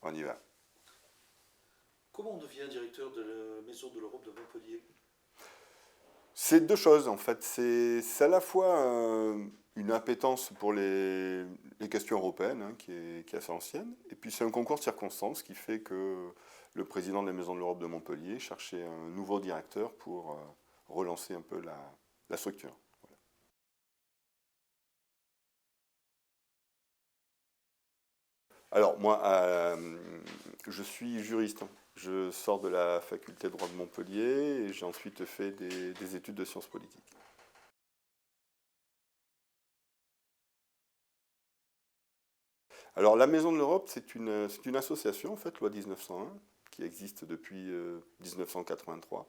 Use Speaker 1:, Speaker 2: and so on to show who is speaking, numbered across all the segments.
Speaker 1: On y va.
Speaker 2: Comment on devient directeur de la Maison de l'Europe de Montpellier?
Speaker 1: C'est deux choses en fait. C'est à la fois une appétence pour les questions européennes, hein, qui est assez ancienne, et puis c'est un concours de circonstances qui fait que le président de la Maison de l'Europe de Montpellier cherchait un nouveau directeur pour relancer un peu la structure. Alors moi, je suis juriste. Je sors de la faculté de droit de Montpellier et j'ai ensuite fait des études de sciences politiques. Alors la Maison de l'Europe, c'est une association, en fait, loi 1901, qui existe depuis 1983.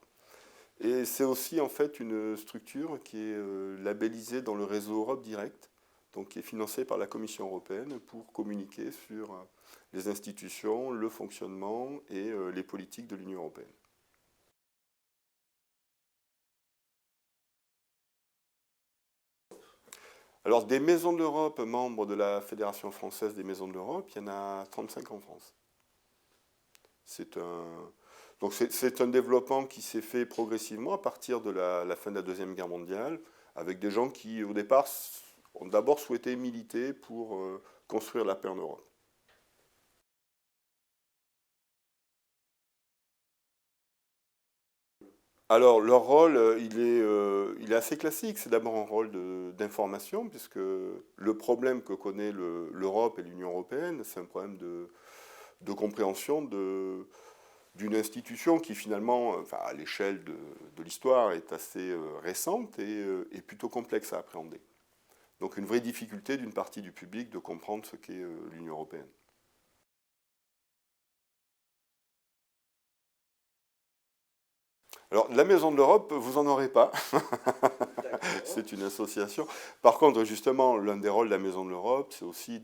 Speaker 1: Et c'est aussi en fait une structure qui est labellisée dans le réseau Europe Direct, donc qui est financée par la Commission européenne pour communiquer sur les institutions, le fonctionnement et les politiques de l'Union européenne. Alors des maisons de l'Europe membres de la Fédération française des maisons de l'Europe, il y en a 35 en France. C'est un, donc c'est un développement qui s'est fait progressivement à partir de la fin de la Deuxième Guerre mondiale, avec des gens qui, au départ, ont d'abord souhaité militer pour construire la paix en Europe. Alors, leur rôle, il est assez classique. C'est d'abord un rôle d'information, puisque le problème que connaît l'Europe et l'Union européenne, c'est un problème de compréhension d'une institution qui finalement, enfin, à l'échelle de l'histoire, est assez récente et plutôt complexe à appréhender. Donc une vraie difficulté d'une partie du public de comprendre ce qu'est l'Union européenne. Alors la Maison de l'Europe, vous en aurez pas.
Speaker 2: D'accord.
Speaker 1: C'est une association. Par contre, justement, l'un des rôles de la Maison de l'Europe, c'est aussi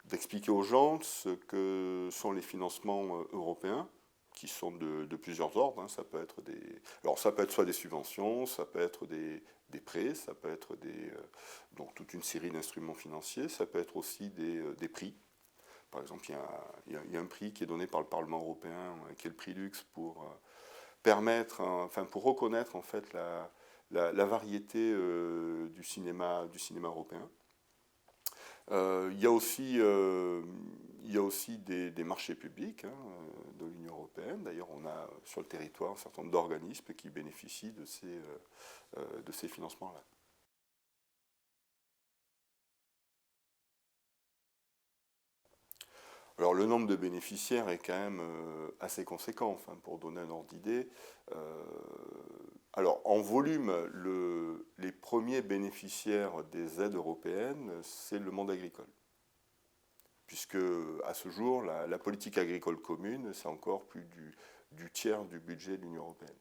Speaker 1: d'expliquer aux gens ce que sont les financements européens, qui sont de plusieurs ordres, hein. Ça peut être alors ça peut être soit des subventions, ça peut être des prêts, ça peut être donc toute une série d'instruments financiers, ça peut être aussi des prix. Par exemple, il y a un prix qui est donné par le Parlement européen, qui est le prix Lux, pour permettre, enfin pour reconnaître en fait la variété du cinéma européen. Il y a aussi des marchés publics, hein, de l'Union européenne. D'ailleurs, on a sur le territoire un certain nombre d'organismes qui bénéficient de ces financements-là. Alors le nombre de bénéficiaires est quand même assez conséquent, enfin, pour donner un ordre d'idée. Euh, alors en volume, les premiers bénéficiaires des aides européennes, c'est le monde agricole. Puisque à ce jour, la politique agricole commune, c'est encore plus du tiers du budget de l'Union européenne.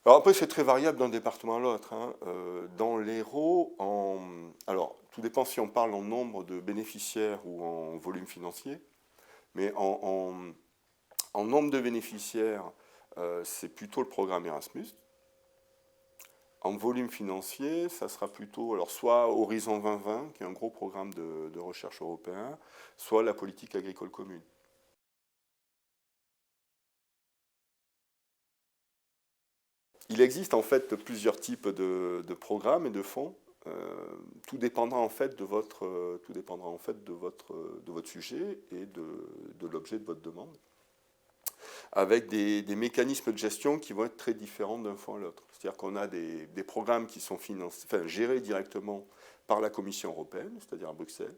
Speaker 1: Alors après, c'est très variable d'un département à l'autre, hein. Dans l'Hérault, alors tout dépend si on parle en nombre de bénéficiaires ou en volume financier, mais en nombre de bénéficiaires, c'est plutôt le programme Erasmus. En volume financier, ça sera plutôt alors soit Horizon 2020, qui est un gros programme de recherche européen, soit la politique agricole commune. Il existe en fait plusieurs types de programmes et de fonds. Tout dépendra en fait de votre sujet et de l'objet de votre demande, avec des mécanismes de gestion qui vont être très différents d'un fonds à l'autre. C'est-à-dire qu'on a des programmes qui sont gérés directement par la Commission européenne, c'est-à-dire à Bruxelles,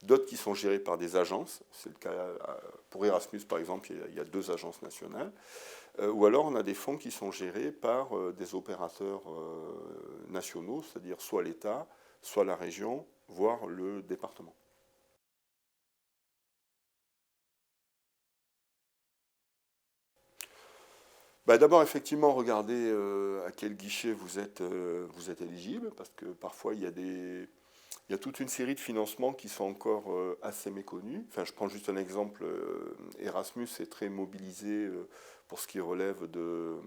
Speaker 1: d'autres qui sont gérés par des agences. C'est le cas pour Erasmus, par exemple, il y a 2 agences nationales. Ou alors on a des fonds qui sont gérés par des opérateurs nationaux, c'est-à-dire soit l'État, soit la région, voire le département. Bah, d'abord, effectivement, regardez à quel guichet vous êtes éligible, parce que parfois il y a toute une série de financements qui sont encore assez méconnus. Enfin, je prends juste un exemple. Erasmus est très mobilisé pour ce qui relève de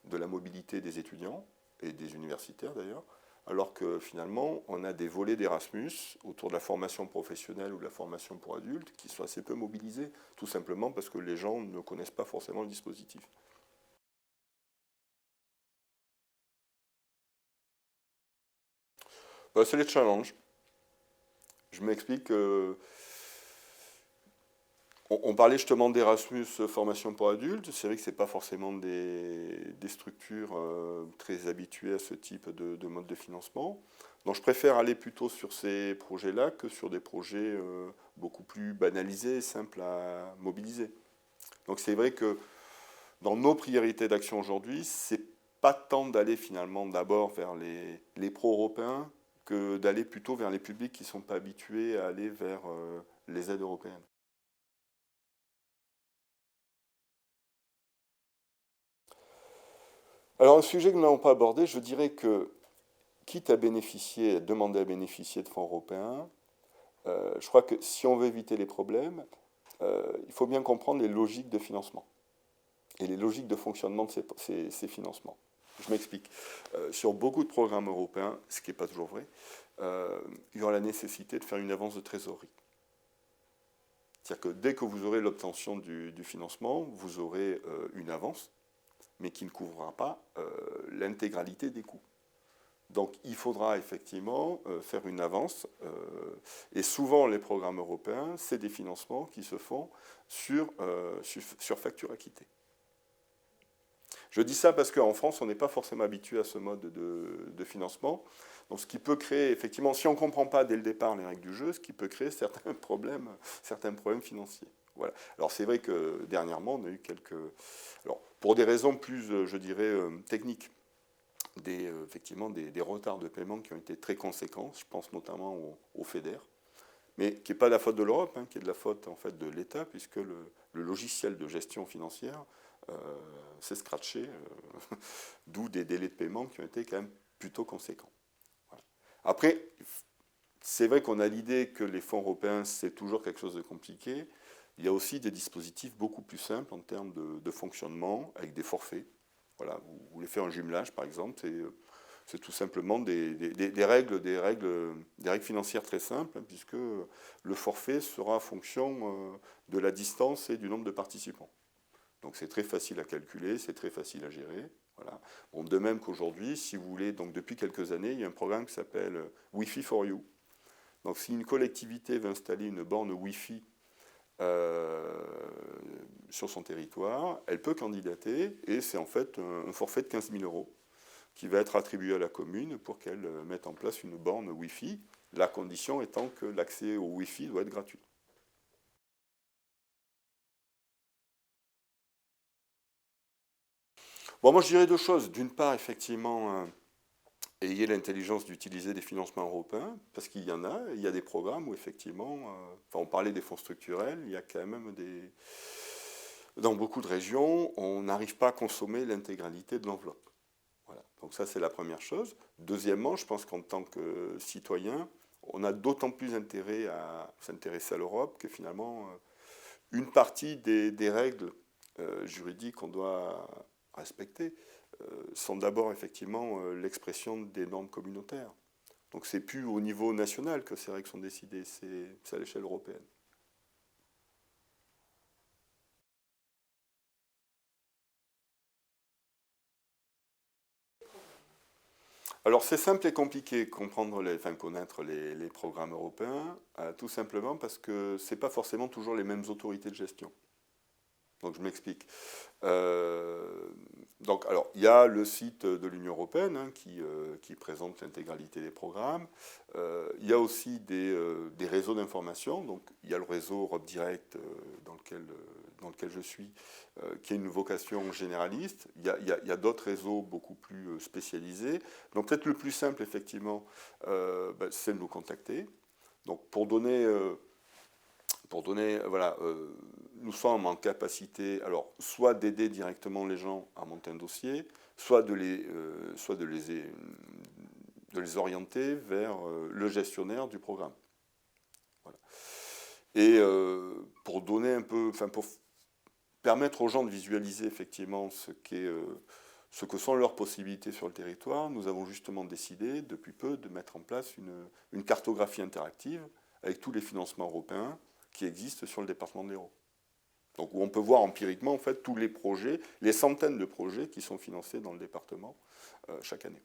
Speaker 1: la mobilité des étudiants et des universitaires d'ailleurs. alors que finalement, on a des volets d'Erasmus autour de la formation professionnelle ou de la formation pour adultes qui sont assez peu mobilisés, tout simplement parce que les gens ne connaissent pas forcément le dispositif. C'est les challenges. Je m'explique. On parlait justement d'Erasmus formation pour adultes. C'est vrai que ce n'est pas forcément des structures très habituées à ce type de mode de financement. Donc je préfère aller plutôt sur ces projets-là que sur des projets beaucoup plus banalisés et simples à mobiliser. Donc c'est vrai que dans nos priorités d'action aujourd'hui, c'est pas tant d'aller finalement d'abord vers les pro-européens que d'aller plutôt vers les publics qui ne sont pas habitués à aller vers les aides européennes. Alors, un sujet que nous n'avons pas abordé, je dirais que, quitte à bénéficier, à demander à bénéficier de fonds européens, je crois que si on veut éviter les problèmes, il faut bien comprendre les logiques de financement et les logiques de fonctionnement de ces financements. Je m'explique. Sur beaucoup de programmes européens, ce qui n'est pas toujours vrai, il y aura la nécessité de faire une avance de trésorerie. C'est-à-dire que dès que vous aurez l'obtention du financement, vous aurez une avance, mais qui ne couvrira pas l'intégralité des coûts. Donc il faudra effectivement faire une avance, et souvent les programmes européens, c'est des financements qui se font sur facture acquittée. Je dis ça parce qu'en France, on n'est pas forcément habitué à ce mode de financement. Donc ce qui peut créer, effectivement, si on ne comprend pas dès le départ les règles du jeu, ce qui peut créer certains problèmes financiers. Voilà. Alors c'est vrai que dernièrement, on a eu quelques... Alors pour des raisons plus, je dirais, techniques, effectivement des retards de paiement qui ont été très conséquents, je pense notamment au FEDER, mais qui n'est pas la faute de l'Europe, qui est de la faute en fait de l'État, puisque le logiciel de gestion financière s'est scratché, d'où des délais de paiement qui ont été quand même plutôt conséquents. Voilà. Après, c'est vrai qu'on a l'idée que les fonds européens, c'est toujours quelque chose de compliqué. Il y a aussi des dispositifs beaucoup plus simples en termes de fonctionnement, avec des forfaits. Voilà, vous voulez faire un jumelage, par exemple, c'est tout simplement des règles financières très simples, puisque le forfait sera en fonction de la distance et du nombre de participants. Donc c'est très facile à calculer, c'est très facile à gérer. Voilà. Bon, de même qu'aujourd'hui, si vous voulez, donc depuis quelques années, il y a un programme qui s'appelle Wi-Fi for You. Donc si une collectivité veut installer une borne Wi-Fi sur son territoire, elle peut candidater et c'est en fait un forfait de 15 000 € qui va être attribué à la commune pour qu'elle mette en place une borne Wi-Fi, la condition étant que l'accès au Wi-Fi doit être gratuit. Bon, moi je dirais deux choses. D'une part, effectivement, ayez l'intelligence d'utiliser des financements européens, parce qu'il y en a, il y a des programmes où effectivement, on parlait des fonds structurels, il y a quand même dans beaucoup de régions, on n'arrive pas à consommer l'intégralité de l'enveloppe. Voilà. Donc ça, c'est la première chose. Deuxièmement, je pense qu'en tant que citoyen, on a d'autant plus intérêt à s'intéresser à l'Europe que finalement, une partie des règles juridiques qu'on doit respecter sont d'abord effectivement l'expression des normes communautaires. Donc c'est plus au niveau national que ces règles sont décidées, c'est à l'échelle européenne. Alors c'est simple et compliqué connaître les programmes européens, tout simplement parce que ce n'est pas forcément toujours les mêmes autorités de gestion. Donc je m'explique. Alors, il y a le site de l'Union européenne qui présente l'intégralité des programmes. Il y a aussi des réseaux d'information. Donc, il y a le réseau Europe Direct dans lequel je suis, qui a une vocation généraliste. Il y a d'autres réseaux beaucoup plus spécialisés. Donc, peut-être le plus simple, effectivement, c'est de nous contacter. Donc, pour donner voilà, nous sommes en capacité, alors, soit d'aider directement les gens à monter un dossier, soit de les orienter vers le gestionnaire du programme. Voilà. Et pour donner un peu, pour permettre aux gens de visualiser effectivement ce ce que sont leurs possibilités sur le territoire, nous avons justement décidé, depuis peu, de mettre en place une cartographie interactive avec tous les financements européens qui existent sur le département de l'Hérault. Donc où on peut voir empiriquement en fait tous les projets, les centaines de projets qui sont financés dans le département chaque année.